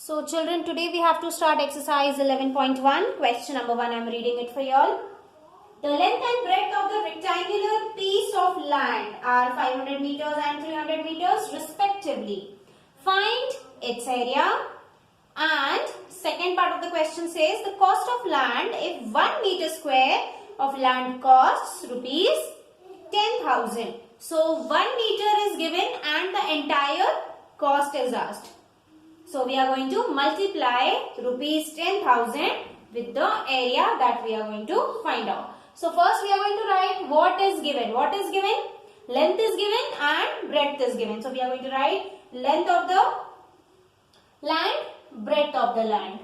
So children, today we have to start exercise 11.1. Question number 1, I am reading it for you all. The length and breadth of the rectangular piece of land are 500 meters and 300 meters respectively. Find its area. And second part of the question says the cost of land if 1 meter square of land costs rupees 10,000. So 1 meter is given and the entire cost is asked. So we are going to multiply rupees 10,000 with the area that we are going to find out. So first we are going to write what is given. What is given? Length is given and breadth is given. So we are going to write length of the land, breadth of the land.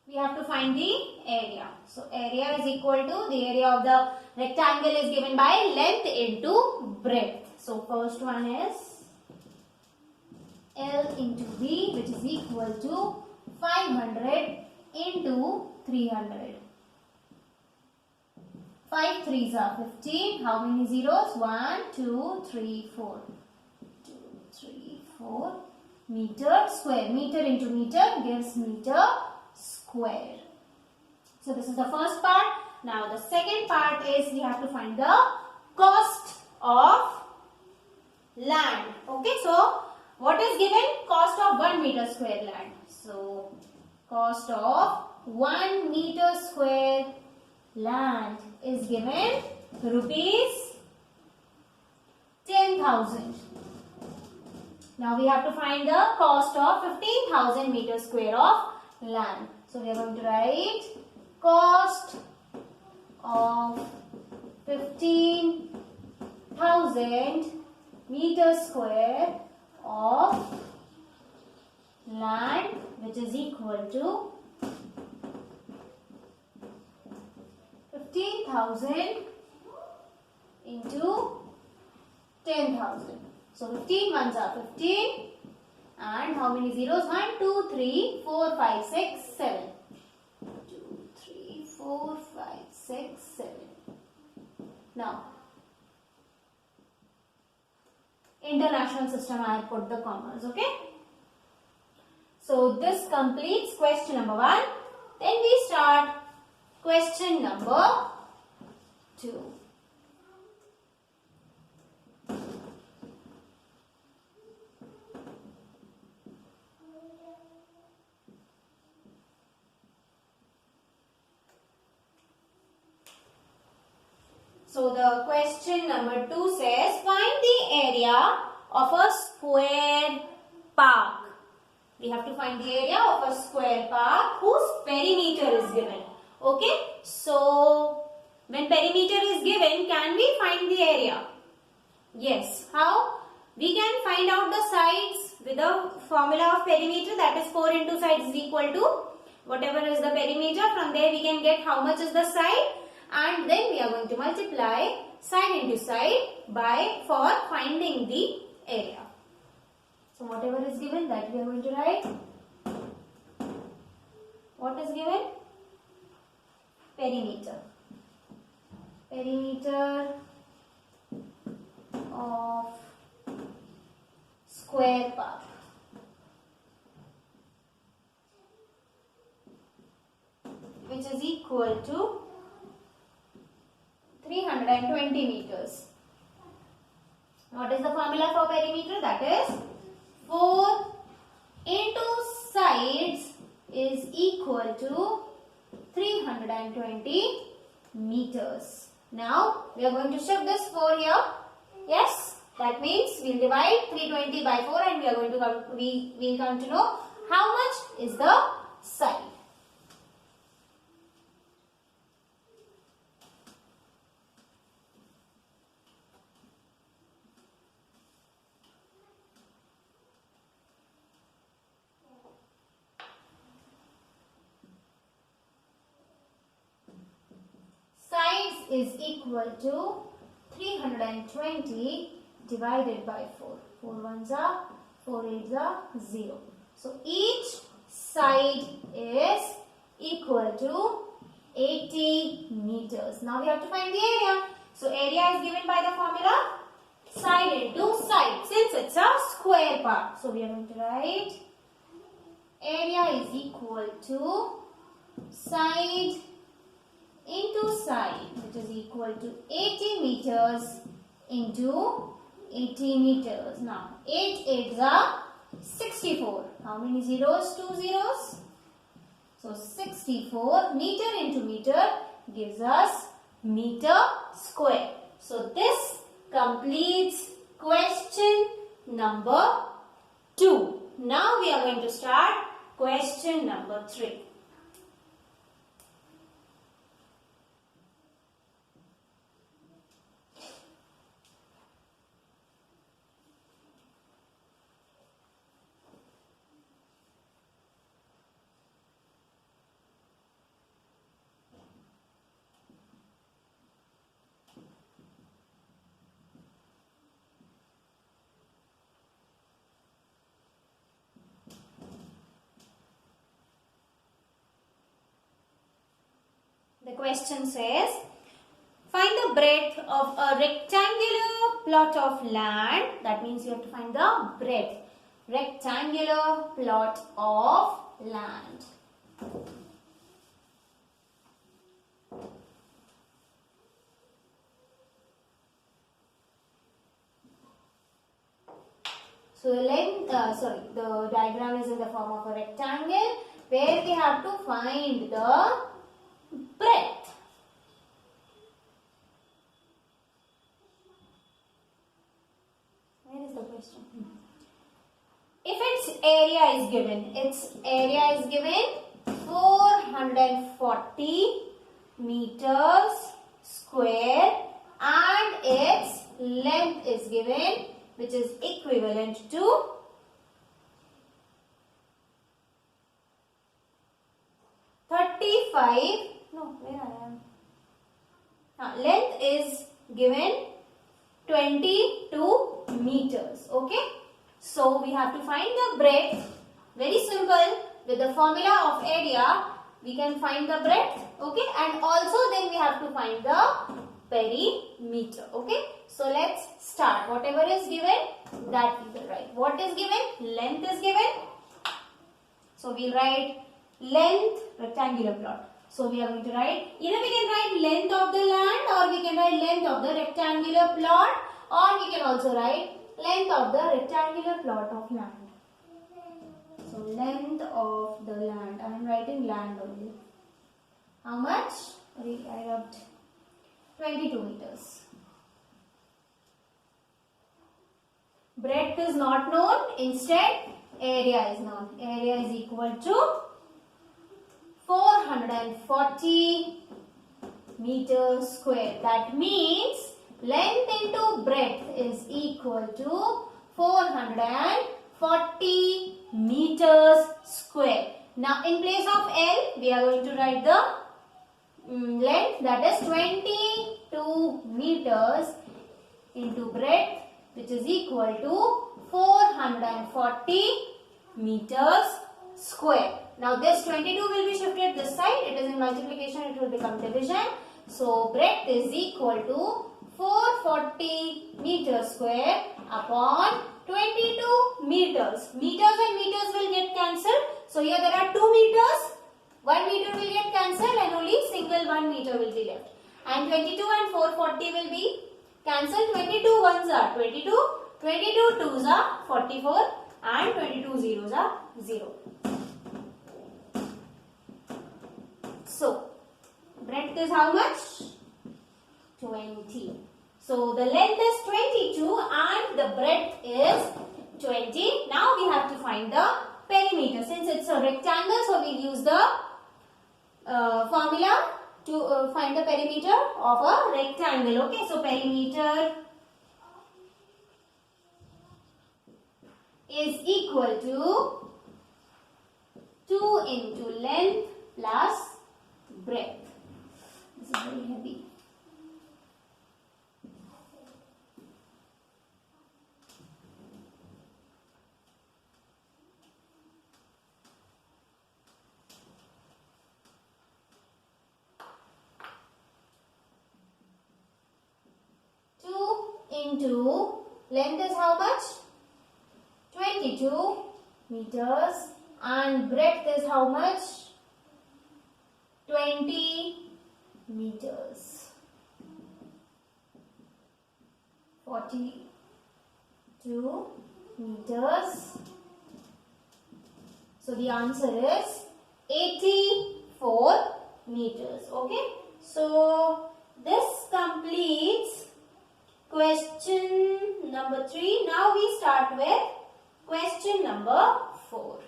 We have to find the area. So area is equal to the area of the rectangle is given by length into breadth. So first one is L into B, which is equal to 500 into 300. 5 threes are 15. How many zeros? 1, 2, 3, 4. 2, 3, 4. Meter square. Meter into meter gives meter square. So this is the first part. Now the second part is we have to find the cost of land. Okay, so what is given? Cost of 1 meter square land. So cost of 1 meter square land is given rupees 10,000. Now we have to find the cost of 15,000 meter square of land. So we are going to write cost of 15,000 meter square of land, which is equal to 15,000 into 10,000. So 15 ones are 15. And how many zeros? 1, 2, 3, 4, 5, 6, 7. 2, 3, 4, 5, 6, 7. Now, international system I have put the commas, okay? So, this completes question number 1. Then we start question number 2. So the question number 2 says find the area of a square park. We have to find the area of a square park whose perimeter is given. Okay. So when perimeter is given, can we find the area? Yes. How? We can find out the sides with the formula of perimeter, that is 4 into sides is equal to whatever is the perimeter. From there we can get how much is the side. And then we are going to multiply side into side for finding the area. So whatever is given, that we are going to write. What is given? Perimeter. Perimeter of square park. Which is equal to 320 meters. What is the formula for perimeter? That is 4 into sides is equal to 320 meters. Now we are going to shift this 4 here. Yes, that means we will divide 320 by 4 and we are going to come to know how much is the side. is equal to 320 divided by 4. 4 ones are, 4 eights are 0. So each side is equal to 80 meters. Now we have to find the area. So area is given by the formula side into side, since it's a square part. So we are going to write area is equal to side into side, which is equal to 80 meters into 80 meters. Now 8 eights are 64. How many zeros? 2 zeros. So 64 meter into meter gives us meter square. So this completes question number 2. Now we are going to start question number 3. The question says, find the breadth of a rectangular plot of land. That means you have to find the breadth. Rectangular plot of land. So the diagram is in the form of a rectangle where we have to find the breadth. Where is the question? If its area is given 440 meters square and its length is given, which is equivalent to 35. No, where I am. Length is given 22 meters. Okay. So we have to find the breadth. Very simple. With the formula of area, we can find the breadth. Okay. And also then we have to find the perimeter. Okay. So let's start. Whatever is given, that we will write. What is given? Length is given. So we'll write length rectangular plot. So we are going to write, either we can write length of the land or we can write length of the rectangular plot, or we can also write length of the rectangular plot of land. So length of the land. I am writing land only. How much? I wrote 22 meters. Breadth is not known. Instead, area is known. Area is equal to 440 meters square. That means length into breadth is equal to 440 meters square. Now in place of L, we are going to write the length, that is 22 meters into breadth, which is equal to 440 meters square. Now this 22 will be shifted this side. It is in multiplication, it will become division. So breadth is equal to 440 meters square upon 22 meters. Meters and meters will get cancelled. So here there are 2 meters. 1 meter will get cancelled and only single 1 meter will be left. And 22 and 440 will be cancelled. 22 ones are 22, 22 twos are 44 and 22 zeros are 0. So, breadth is how much? 20. So, the length is 22 and the breadth is 20. Now, we have to find the perimeter. Since it's a rectangle, so we'll use the formula to find the perimeter of a rectangle. Okay, so perimeter is equal to 2 into length plus breadth. This is very heavy. into length is how much? 22 meters and breadth is how much? 20 meters. 42 meters. So the answer is 84 meters. Okay. So this completes question number 3. Now we start with question number 4.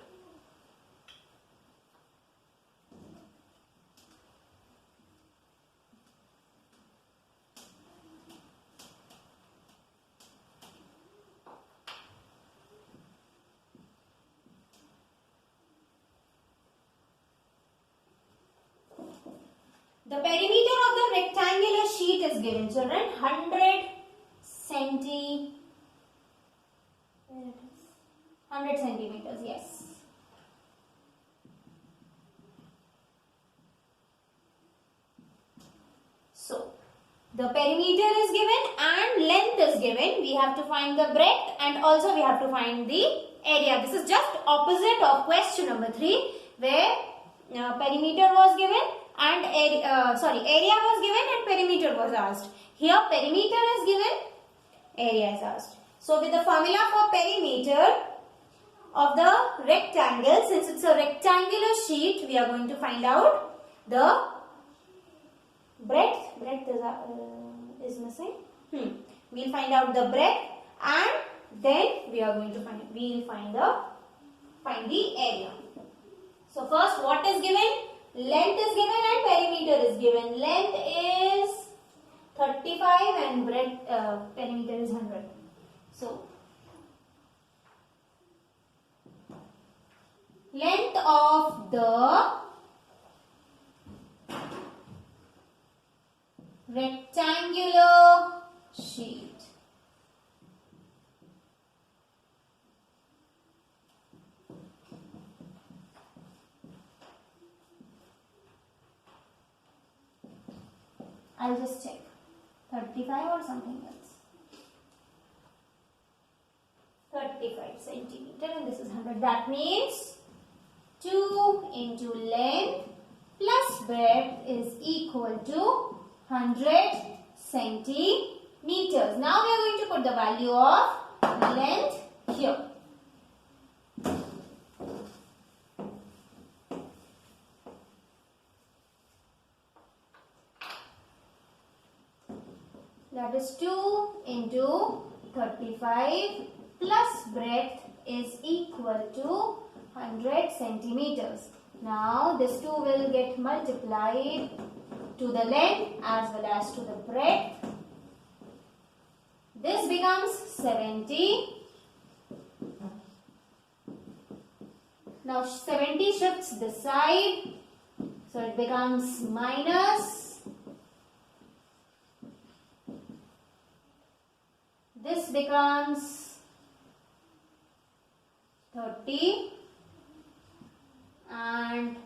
The perimeter of the rectangular sheet is given, children, 100 centimeters, yes. So, the perimeter is given and length is given. We have to find the breadth and also we have to find the area. This is just opposite of question number 3 where perimeter was given and area was given and perimeter was asked. Here perimeter is given, area is asked. So with the formula for perimeter of the rectangle, since it's a rectangular sheet, we are going to find out the breadth. Breadth is missing. We'll find out the breadth and then we are going to find the area. So first, what is given? Length is given and perimeter is given. Length is 35 and breadth perimeter is 100. So length of the rectangular sheet I'll just check 35 or something else. 35 centimeter and this is 100. That means 2 into length plus breadth is equal to 100 centimeters. Now we are going to put the value of length here. That is 2 into 35 plus breadth is equal to 100 centimeters. Now this 2 will get multiplied to the length as well as to the breadth. This becomes 70. Now 70 shifts this side. So it becomes minus. This becomes 30 and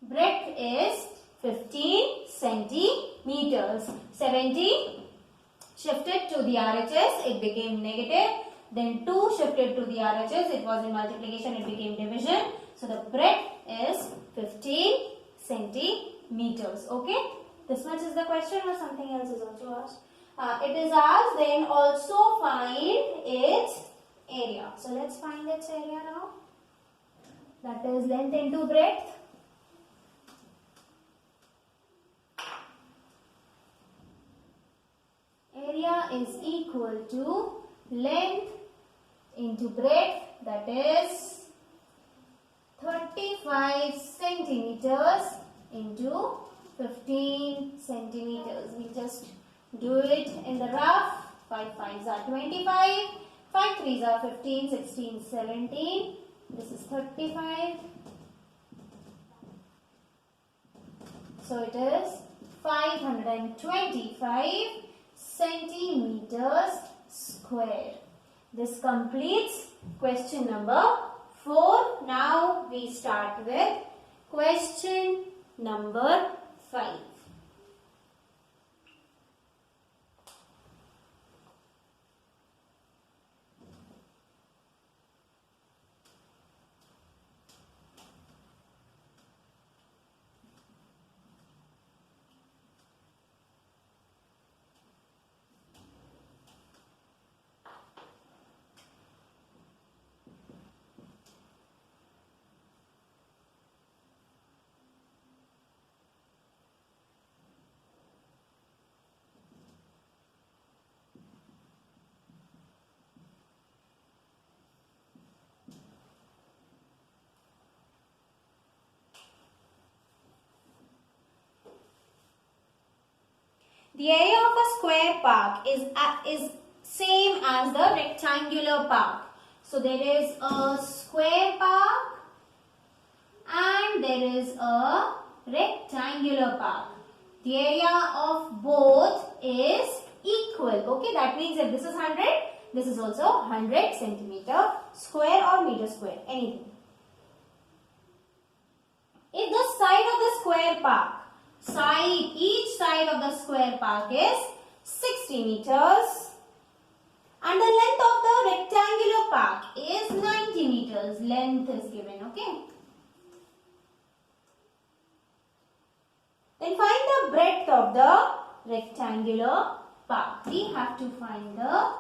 breadth is 15 centimeters. 70 shifted to the RHS, it became negative. Then 2 shifted to the RHS, it was in multiplication, it became division. So the breadth is 15 centimeters. Okay, this much is the question or something else is also asked? It is asked then also find its area. So let's find its area now. That is length into breadth. Area is equal to length into breadth, that is 35 centimeters into 15 centimeters. We just do it in the rough. 5 5s are 25, 5 3s are 15, 16, 17. This is 35. So it is 525 centimeters square. This completes question number 4. Now we start with Question number 5. The area of a square park is same as the rectangular park. So there is a square park and there is a rectangular park. The area of both is equal. Okay, that means if this is 100, this is also 100 centimeter square or meter square, anything. If the side of the square park, each side of the square park is 60 meters and the length of the rectangular park is 90 meters. Length is given, okay. Then find the breadth of the rectangular park. We have to find the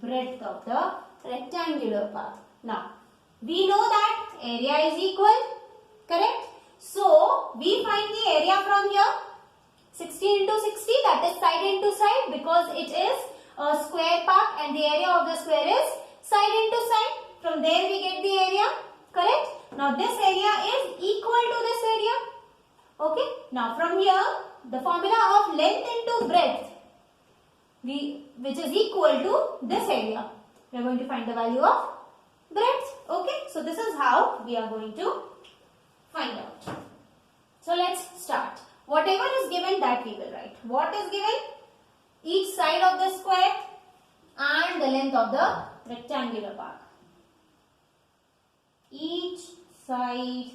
breadth of the rectangular park. Now, we know that area is equal, correct? So, we find the area from here, 60 into 60, that is side into side, because it is a square park and the area of the square is side into side. From there we get the area, correct? Now this area is equal to this area. Okay. Now from here, the formula of length into breadth, which is equal to this area. We are going to find the value of breadth. Okay. So this is how we are going to find out. So let's start. Whatever is given, that we will write. What is given? Each side of the square and the length of the rectangular park. Each side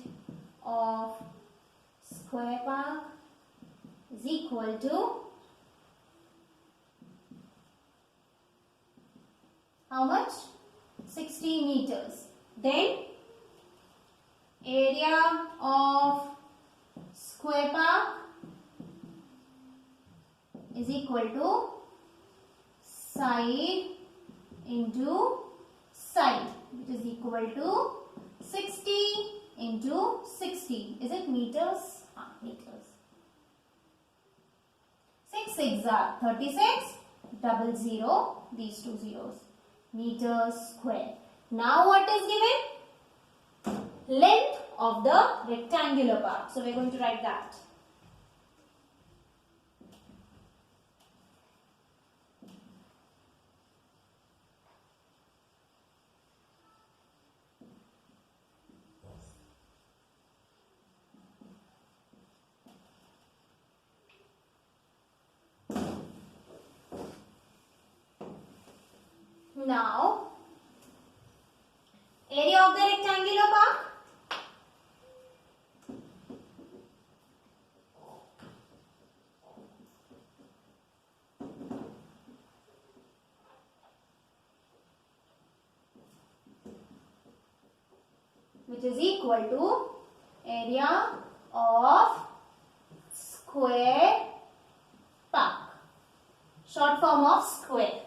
of square park is equal to how much? 60 meters. Then area of square park is equal to side into side, which is equal to 60 into 60. Is it meters? Meters. 6 6 are 36, double 0, these two zeros. Meters square. Now what is given? Length of the rectangular part. So we are going to write that. Now, area of the rectangular part. Which is equal to area of square park. Short form of square.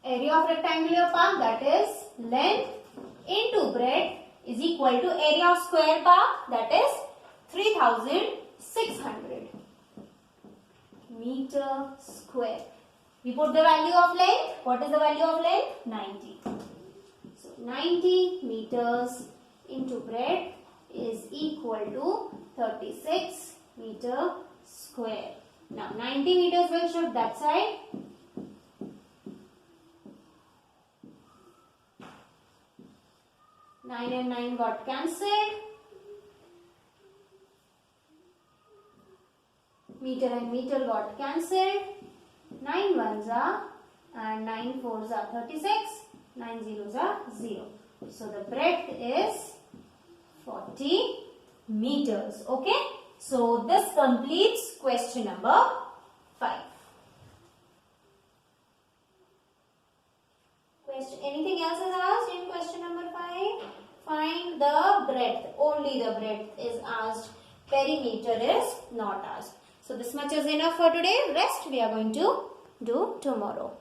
Area of rectangular park, that is length into breadth, is equal to area of square park, that is 3600 meter square. We put the value of length. What is the value of length? 90. So 90 meters into breadth is equal to 36 meter square. Now 90 meters will shift that side. Nine and 9 got cancelled. Meter and meter got cancelled. 9 ones are and 9 fours are 36. 9 zeros are 0. So the breadth is 40 meters. Okay. So this completes question number 5. Anything else is asked in question number 5? Find the breadth. Only the breadth is asked. Perimeter is not asked. So this much is enough for today. Rest we are going to do tomorrow.